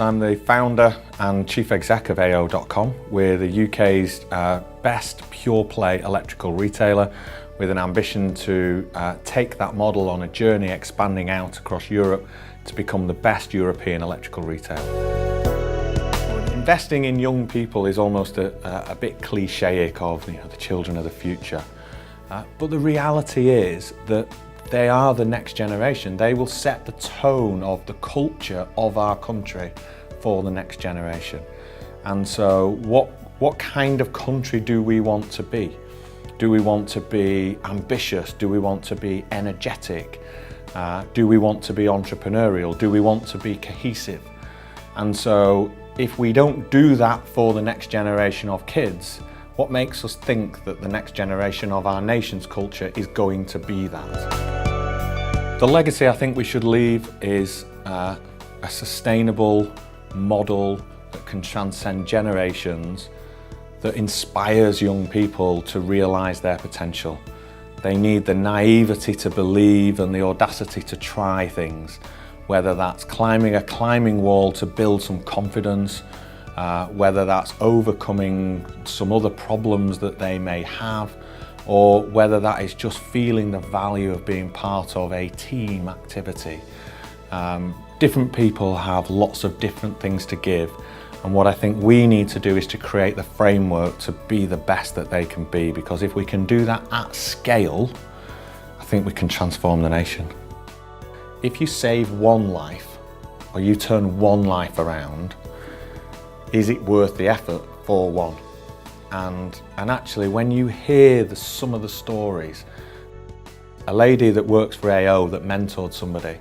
I'm the founder and chief exec of AO.com. We're the UK's best pure play electrical retailer with an ambition to take that model on a journey expanding out across Europe to become the best European electrical retailer. Investing in young people is almost a bit clichéic of the children of the future. But the reality is that they are the next generation. They will set the tone of the culture of our country for the next generation. And so what kind of country do we want to be? Do we want to be ambitious? Do we want to be energetic? Do we want to be entrepreneurial? Do we want to be cohesive? And so if we don't do that for the next generation of kids, what makes us think that the next generation of our nation's culture is going to be that? The legacy I think we should leave is a sustainable model that can transcend generations, that inspires young people to realise their potential. They need the naivety to believe and the audacity to try things, whether that's climbing a climbing wall to build some confidence, whether that's overcoming some other problems that they may have, or whether that is just feeling the value of being part of a team activity. Different people have lots of different things to give, and what I think we need to do is to create the framework to be the best that they can be, because if we can do that at scale, I think we can transform the nation. If you save one life, or you turn one life around, is it worth the effort for one? And actually, when you hear some of the stories, a lady that works for AO that mentored somebody,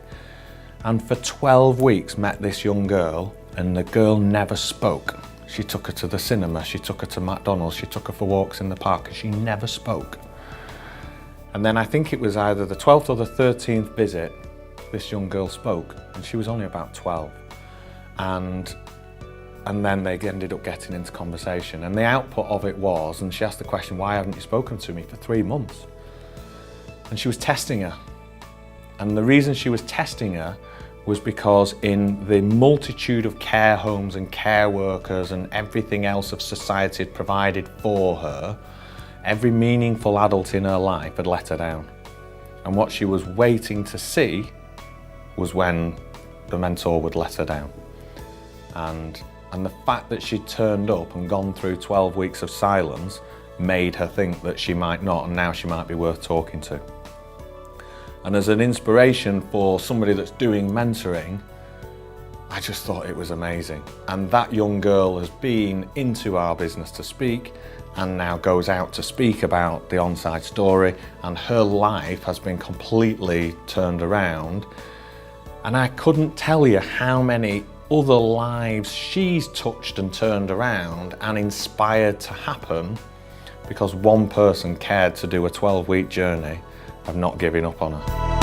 and for 12 weeks met this young girl, and the girl never spoke. She took her to the cinema, she took her to McDonald's, she took her for walks in the park, and she never spoke. And then I think it was either the 12th or the 13th visit, this young girl spoke, and she was only about 12. And then they ended up getting into conversation, and the output of it was, and she asked the question, why haven't you spoken to me for 3 months? And she was testing her. And the reason she was testing her was because in the multitude of care homes and care workers and everything else of society had provided for her, every meaningful adult in her life had let her down. And what she was waiting to see was when the mentor would let her down. And the fact that she'd turned up and gone through 12 weeks of silence made her think that she might not, and now she might be worth talking to. And as an inspiration for somebody that's doing mentoring, I just thought it was amazing. And that young girl has been into our business to speak, and now goes out to speak about the OnSide story, and her life has been completely turned around. And I couldn't tell you how many other lives she's touched and turned around and inspired to happen because one person cared to do a 12-week journey of not giving up on her.